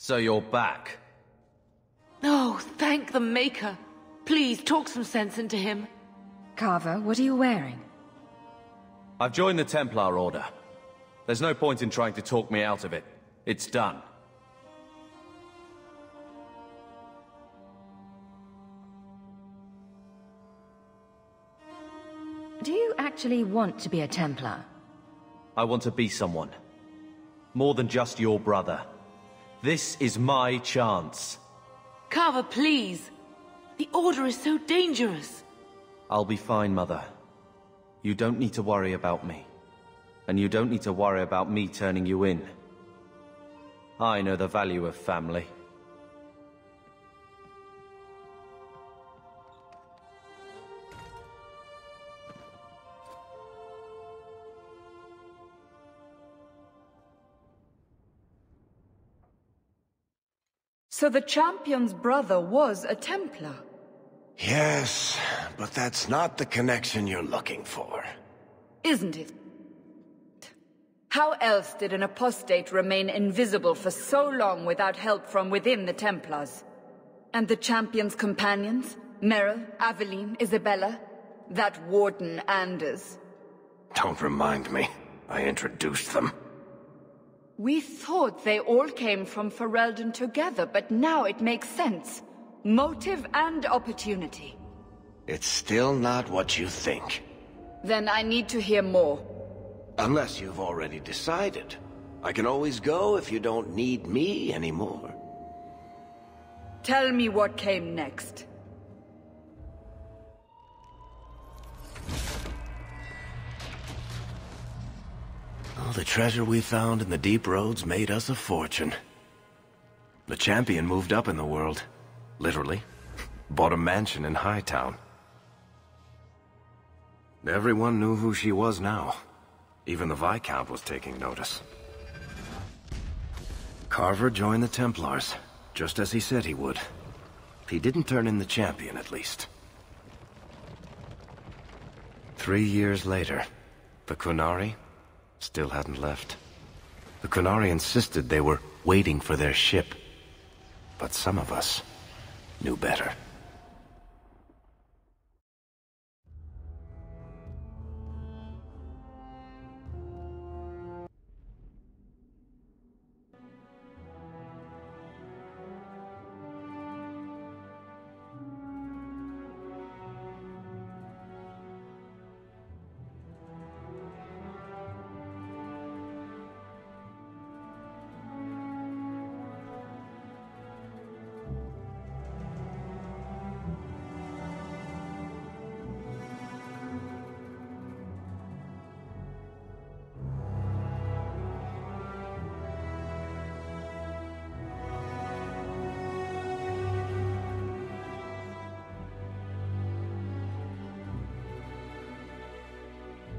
So you're back. Oh, thank the Maker. Please, talk some sense into him. Carver, what are you wearing? I've joined the Templar Order. There's no point in trying to talk me out of it. It's done. Do you actually want to be a Templar? I want to be someone. More than just your brother. This is my chance. Carver, please. The Order is so dangerous. I'll be fine, Mother. You don't need to worry about me. And you don't need to worry about me turning you in. I know the value of family. So the champion's brother was a Templar? Yes, but that's not the connection you're looking for. Isn't it? How else did an apostate remain invisible for so long without help from within the Templars? And the champion's companions? Merrill, Aveline, Isabella? That Warden Anders? Don't remind me. I introduced them. We thought they all came from Ferelden together, but now it makes sense. Motive and opportunity. It's still not what you think. Then I need to hear more. Unless you've already decided. I can always go if you don't need me anymore. Tell me what came next. All the treasure we found in the deep roads made us a fortune. The champion moved up in the world. Literally. Bought a mansion in Hightown. Everyone knew who she was now. Even the Viscount was taking notice. Carver joined the Templars, just as he said he would. He didn't turn in the champion, at least. 3 years later, the Qunari still hadn't left. The Qunari insisted they were waiting for their ship. But some of us knew better.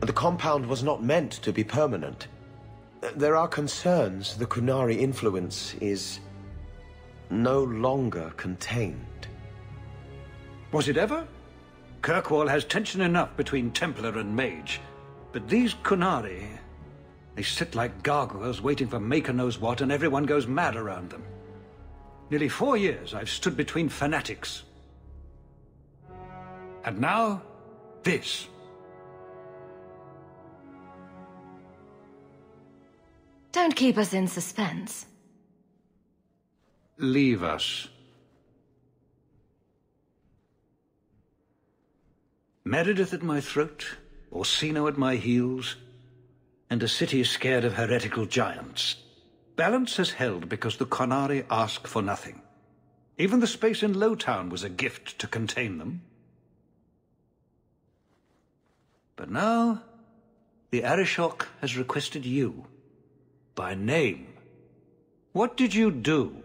The compound was not meant to be permanent. There are concerns the Qunari influence is no longer contained. Was it ever? Kirkwall has tension enough between Templar and Mage. But these Qunari, they sit like gargoyles waiting for Maker knows what, and everyone goes mad around them. Nearly 4 years I've stood between fanatics. And now, this. Don't keep us in suspense. Leave us. Meredith at my throat, Orsino at my heels, and a city scared of heretical giants. Balance has held because the Qunari ask for nothing. Even the space in Lowtown was a gift to contain them. But now, the Arishok has requested you. By name. What did you do?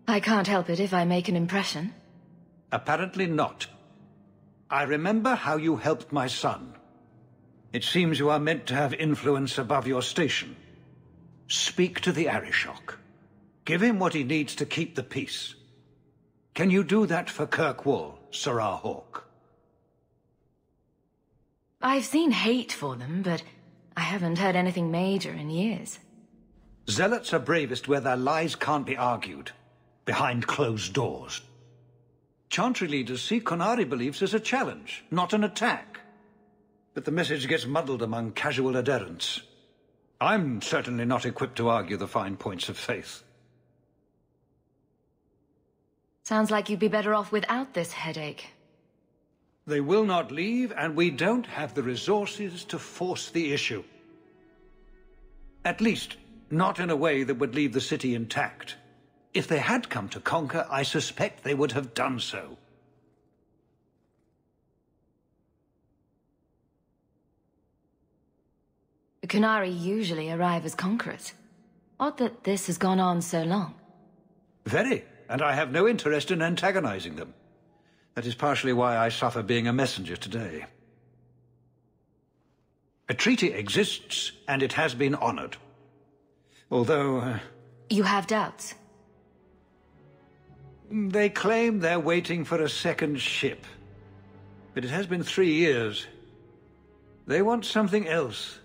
I can't help it if I make an impression. Apparently not. I remember how you helped my son. It seems you are meant to have influence above your station. Speak to the Arishok. Give him what he needs to keep the peace. Can you do that for Kirkwall, Sirrah Hawke? I've seen hate for them, but I haven't heard anything major in years. Zealots are bravest where their lies can't be argued, behind closed doors. Chantry leaders see Qunari beliefs as a challenge, not an attack. But the message gets muddled among casual adherents. I'm certainly not equipped to argue the fine points of faith. Sounds like you'd be better off without this headache. They will not leave, and we don't have the resources to force the issue. At least, not in a way that would leave the city intact. If they had come to conquer, I suspect they would have done so. The Qunari usually arrive as conquerors. Odd that this has gone on so long. Very, and I have no interest in antagonizing them. That is partially why I suffer being a messenger today. A treaty exists, and it has been honored. Although... You have doubts? They claim they're waiting for a second ship. But it has been 3 years. They want something else.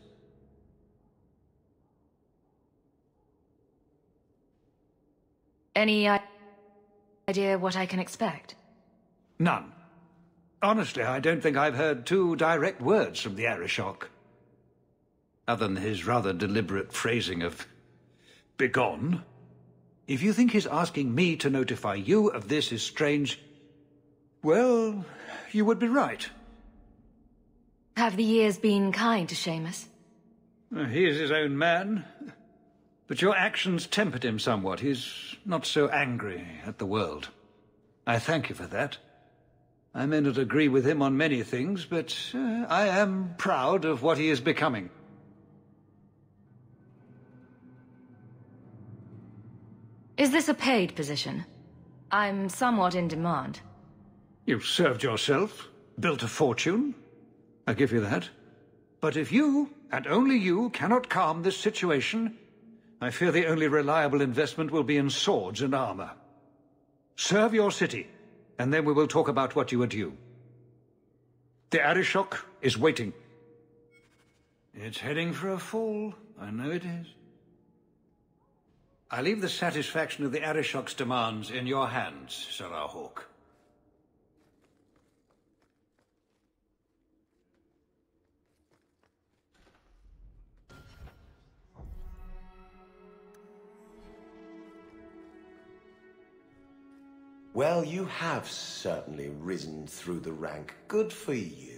Any idea what I can expect? None. Honestly, I don't think I've heard 2 direct words from the Arishok. Other than his rather deliberate phrasing of... begone. If you think his asking me to notify you of this is strange, well, you would be right. Have the years been kind to Seamus? He is his own man. But your actions tempered him somewhat. He's not so angry at the world. I thank you for that. I may not agree with him on many things, but I am proud of what he is becoming. Is this a paid position? I'm somewhat in demand. You've served yourself, built a fortune. I give you that. But if you, and only you, cannot calm this situation, I fear the only reliable investment will be in swords and armor. Serve your city, and then we will talk about what you are due. The Arishok is waiting. It's heading for a fall. I know it is. I leave the satisfaction of the Arishok's demands in your hands, Sir Hawke. Well, you have certainly risen through the rank. Good for you.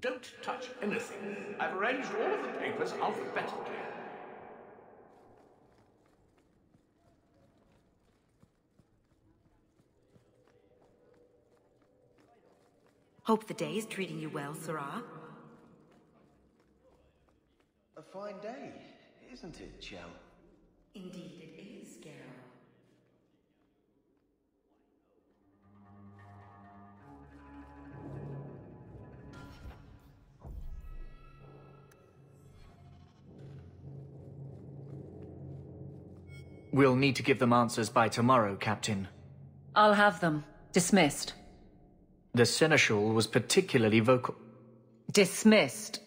Don't touch anything. I've arranged all of the papers alphabetically. Hope the day is treating you well, Sirrah. A fine day, isn't it, Chell? Indeed it is, Geralt. We'll need to give them answers by tomorrow, Captain. I'll have them. Dismissed. The Seneschal was particularly vocal. Dismissed.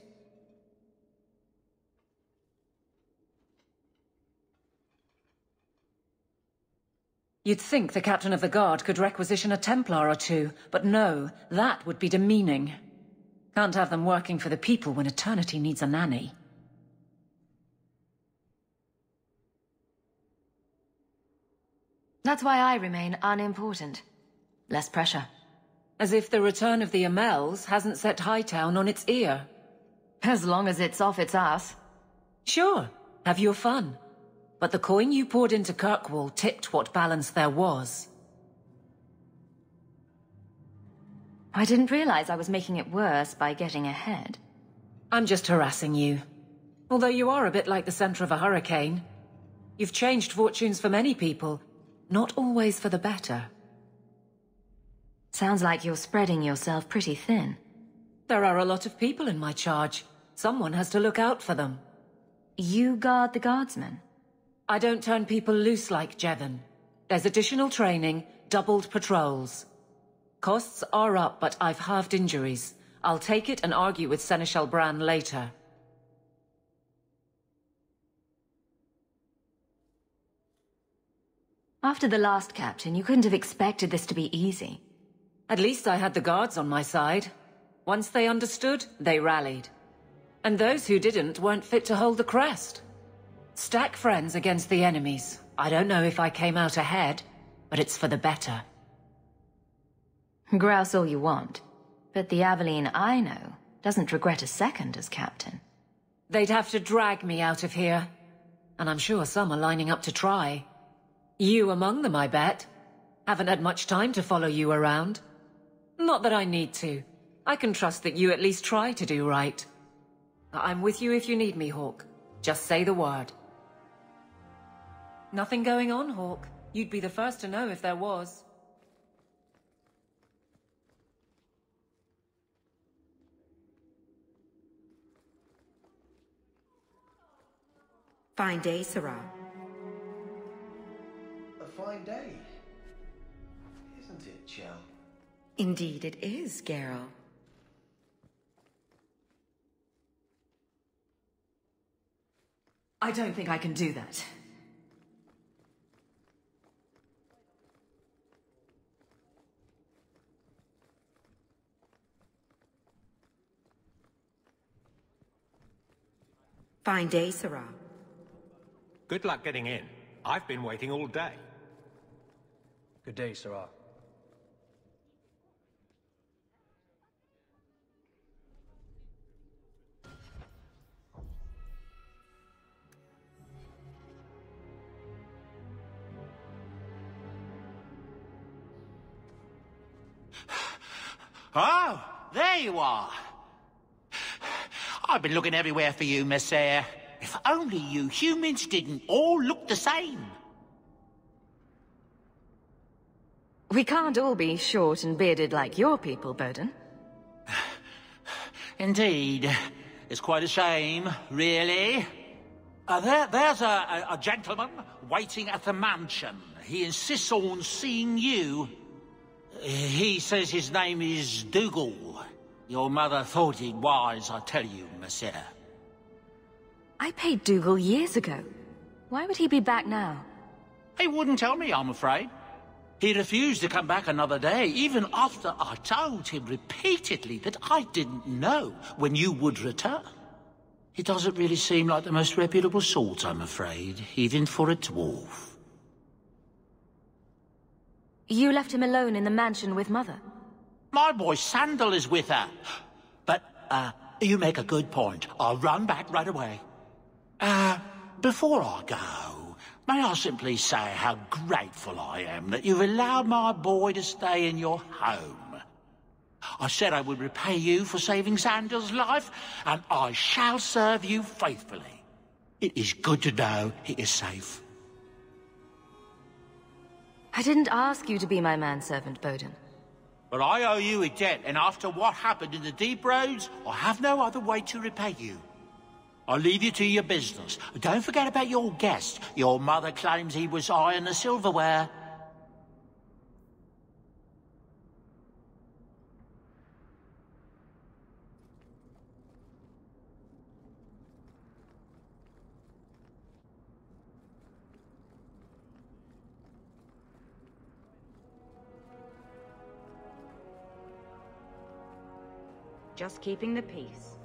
You'd think the Captain of the Guard could requisition a Templar or 2, but no, that would be demeaning. Can't have them working for the people when eternity needs a nanny. That's why I remain unimportant. Less pressure. As if the return of the Amels hasn't set Hightown on its ear. As long as it's off its ass. Sure, have your fun. But the coin you poured into Kirkwall tipped what balance there was. I didn't realize I was making it worse by getting ahead. I'm just harassing you. Although you are a bit like the center of a hurricane. You've changed fortunes for many people, not always for the better. Sounds like you're spreading yourself pretty thin. There are a lot of people in my charge. Someone has to look out for them. You guard the guardsmen? I don't turn people loose like Jevon. There's additional training, doubled patrols. Costs are up, but I've halved injuries. I'll take it and argue with Seneschal Bran later. After the last captain, you couldn't have expected this to be easy. At least I had the guards on my side. Once they understood, they rallied. And those who didn't weren't fit to hold the crest. Stack friends against the enemies. I don't know if I came out ahead, but it's for the better. Grouse all you want, but the Aveline I know doesn't regret a second as captain. They'd have to drag me out of here. And I'm sure some are lining up to try. You among them, I bet. Haven't had much time to follow you around. Not that I need to. I can trust that you at least try to do right. I'm with you if you need me, Hawke. Just say the word. Nothing going on, Hawke. You'd be the first to know if there was. Fine day, Sarah. A fine day, isn't it, Chell? Indeed it is, Geralt. I don't think I can do that. Fine day, Sarah. Good luck getting in. I've been waiting all day. Good day, Sarah. Oh, there you are. I've been looking everywhere for you, Messere. If only you humans didn't all look the same. We can't all be short and bearded like your people, Bowden. Indeed. It's quite a shame, really. There's a gentleman waiting at the mansion. He insists on seeing you. He says his name is Dougal. Your mother thought it wise, I tell you, Messere. I paid Dougal years ago. Why would he be back now? He wouldn't tell me, I'm afraid. He refused to come back another day, even after I told him repeatedly that I didn't know when you would return. He doesn't really seem like the most reputable sort, I'm afraid, even for a dwarf. You left him alone in the mansion with Mother? My boy Sandal is with her. But, you make a good point. I'll run back right away. Before I go, may I simply say how grateful I am that you've allowed my boy to stay in your home. I said I would repay you for saving Sandal's life, and I shall serve you faithfully. It is good to know he is safe. I didn't ask you to be my manservant, Bowden. But I owe you a debt, and after what happened in the Deep Roads, I have no other way to repay you. I'll leave you to your business. Don't forget about your guest. Your mother claims he was eyeing the silverware. Just keeping the peace.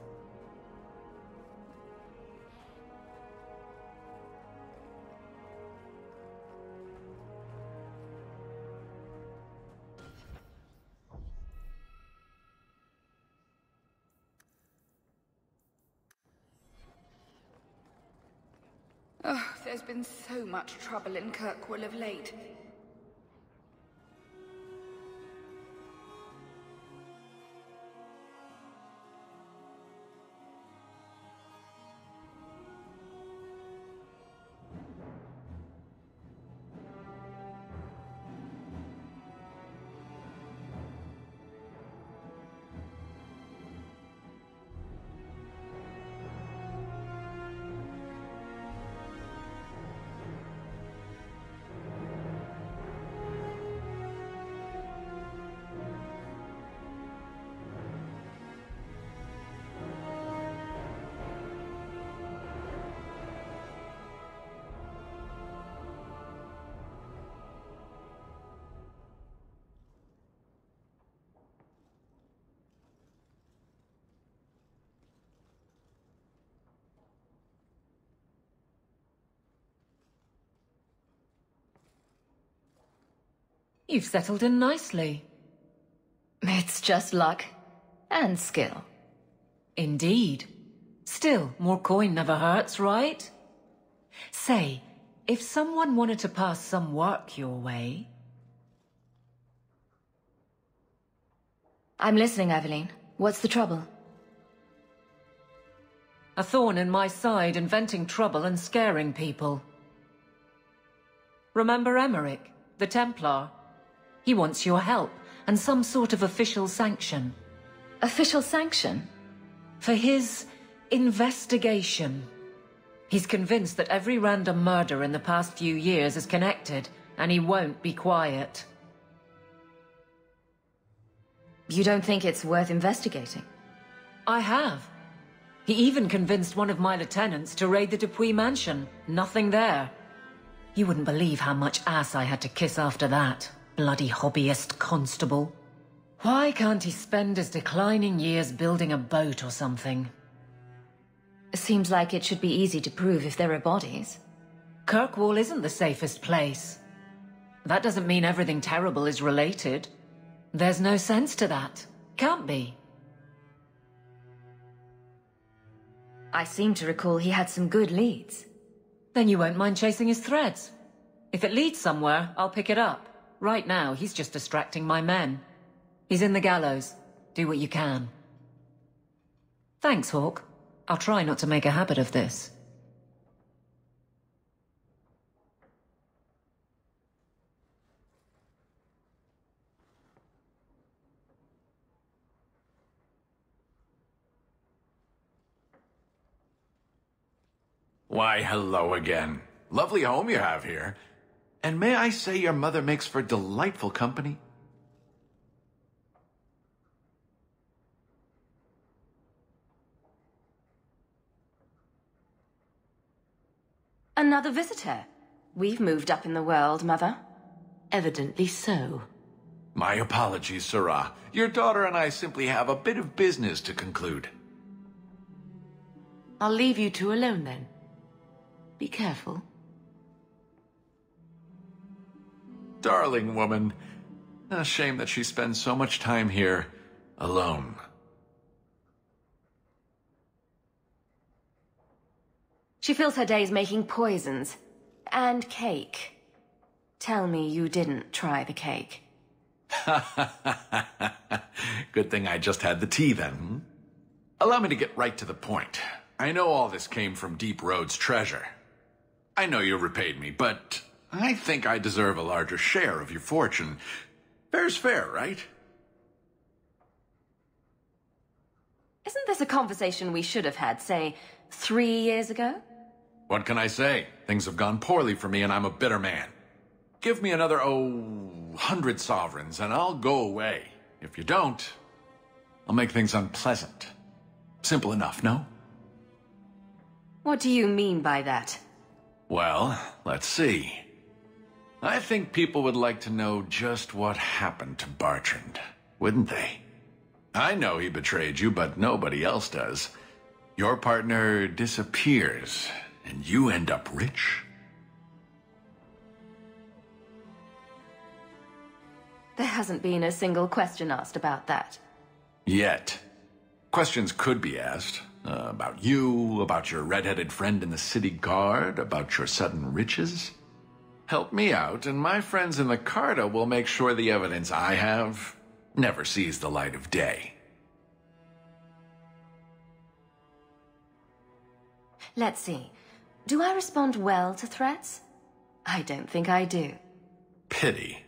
There's been so much trouble in Kirkwall of late. You've settled in nicely. It's just luck. And skill. Indeed. Still, more coin never hurts, right? Say, if someone wanted to pass some work your way... I'm listening, Aveline. What's the trouble? A thorn in my side, inventing trouble and scaring people. Remember Emmerich, the Templar? He wants your help, and some sort of official sanction. Official sanction? For his investigation. He's convinced that every random murder in the past few years is connected, and he won't be quiet. You don't think it's worth investigating? I have. He even convinced one of my lieutenants to raid the Dupuis mansion. Nothing there. You wouldn't believe how much ass I had to kiss after that. Bloody hobbyist constable. Why can't he spend his declining years building a boat or something? Seems like it should be easy to prove if there are bodies. Kirkwall isn't the safest place. That doesn't mean everything terrible is related. There's no sense to that. Can't be. I seem to recall he had some good leads. Then you won't mind chasing his threads. If it leads somewhere, I'll pick it up. Right now, he's just distracting my men. He's in the gallows. Do what you can. Thanks, Hawke. I'll try not to make a habit of this. Why, hello again. Lovely home you have here. And may I say your mother makes for delightful company? Another visitor. We've moved up in the world, Mother. Evidently so. My apologies, Sirrah. Your daughter and I simply have a bit of business to conclude. I'll leave you two alone then. Be careful. Darling woman. A shame that she spends so much time here alone. She fills her days making poisons. And cake. Tell me you didn't try the cake. Good thing I just had the tea then. Hmm? Allow me to get right to the point. I know all this came from Deep Road's treasure. I know you repaid me, but I think I deserve a larger share of your fortune. Fair's fair, right? Isn't this a conversation we should have had, say, 3 years ago? What can I say? Things have gone poorly for me and I'm a bitter man. Give me another, 100 sovereigns and I'll go away. If you don't, I'll make things unpleasant. Simple enough, no? What do you mean by that? Well, let's see. I think people would like to know just what happened to Bartrand, wouldn't they? I know he betrayed you, but nobody else does. Your partner disappears, and you end up rich. There hasn't been a single question asked about that. Yet. Questions could be asked. About you, about your red-headed friend in the city guard, about your sudden riches. Help me out, and my friends in the Carta will make sure the evidence I have never sees the light of day. Let's see. Do I respond well to threats? I don't think I do. Pity.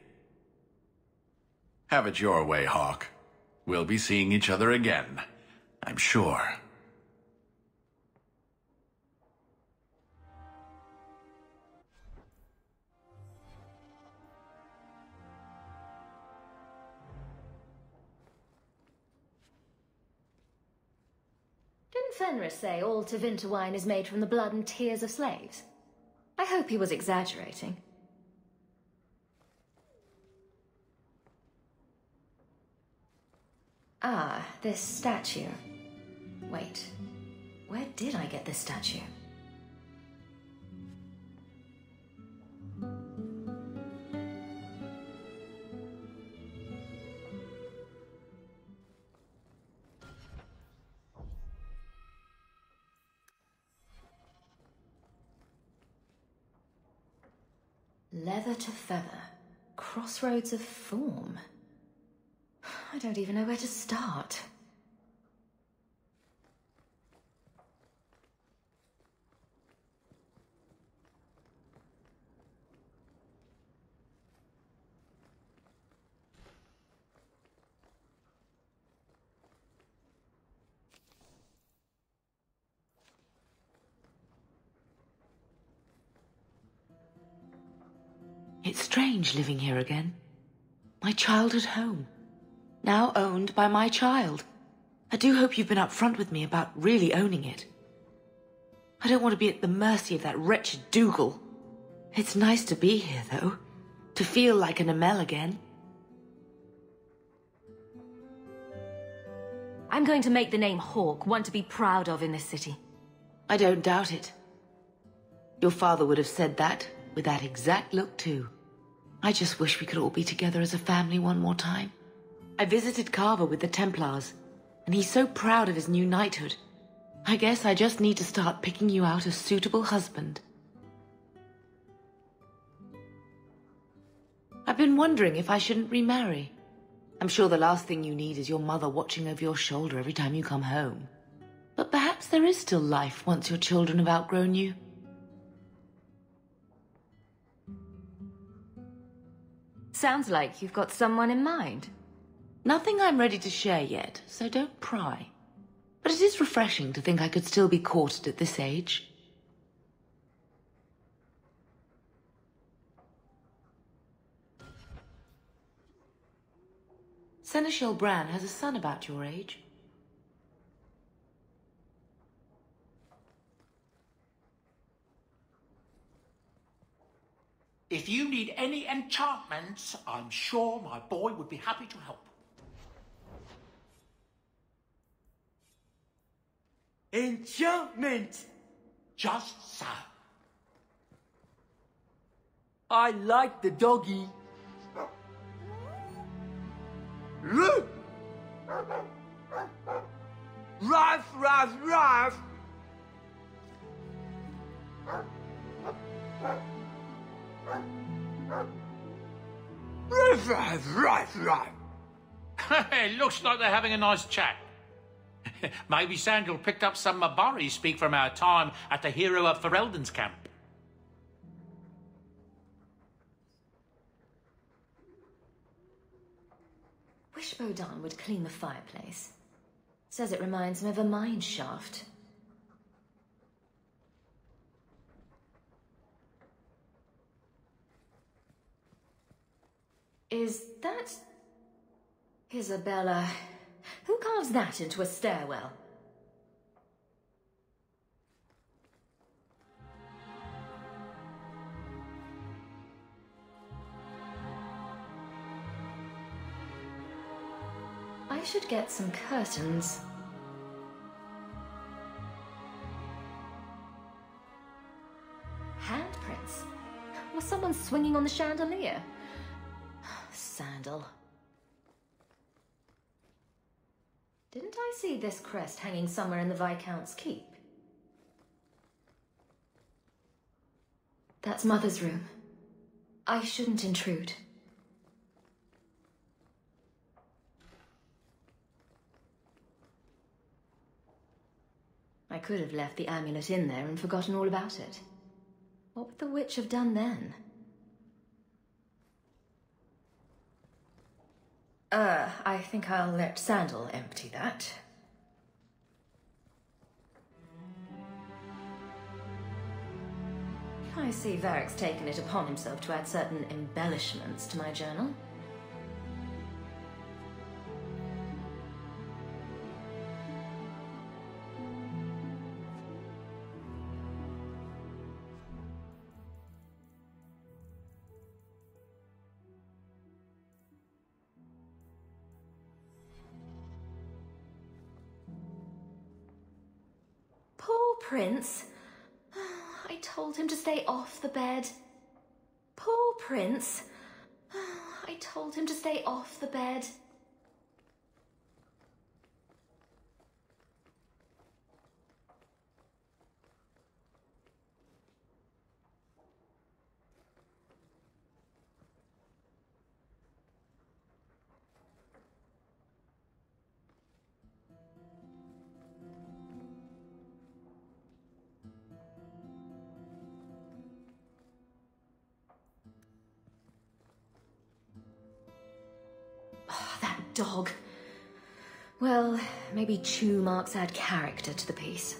Have it your way, Hawke. We'll be seeing each other again, I'm sure. Didn't Fenris say all Tevinter wine is made from the blood and tears of slaves? I hope he was exaggerating. Ah, this statue. Wait, where did I get this statue? Leather to feather. Crossroads of form. I don't even know where to start. It's strange living here again. My childhood home. Now owned by my child. I do hope you've been upfront with me about really owning it. I don't want to be at the mercy of that wretched Dougal. It's nice to be here, though. To feel like an Amel again. I'm going to make the name Hawke one to be proud of in this city. I don't doubt it. Your father would have said that, with that exact look too. I just wish we could all be together as a family one more time. I visited Carver with the Templars, and he's so proud of his new knighthood. I guess I just need to start picking you out a suitable husband. I've been wondering if I shouldn't remarry. I'm sure the last thing you need is your mother watching over your shoulder every time you come home. But perhaps there is still life once your children have outgrown you. Sounds like you've got someone in mind. Nothing I'm ready to share yet, so don't pry. But it is refreshing to think I could still be courted at this age. Seneschal Bran has a son about your age. If you need any enchantments, I'm sure my boy would be happy to help. Enchantment! Just so. I like the doggy. Look! Ruff, ruff, ruff! Ruff, ruff, ruff, ruff! It looks like they're having a nice chat. Maybe Sandal picked up some Mabari speak from our time at the Hero of Ferelden's camp. Wish Bodan would clean the fireplace. Says it reminds him of a mine shaft. Is that... Isabella? Who carves that into a stairwell? I should get some curtains. Handprints? Was someone swinging on the chandelier? Sandal. Didn't I see this crest hanging somewhere in the Viscount's keep? That's Mother's room. I shouldn't intrude. I could have left the amulet in there and forgotten all about it. What would the witch have done then? I think I'll let Sandal empty that. I see Varric's taken it upon himself to add certain embellishments to my journal. Poor Prince. I told him to stay off the bed. Poor Prince. I told him to stay off the bed. That dog. Well, maybe chew marks add character to the piece.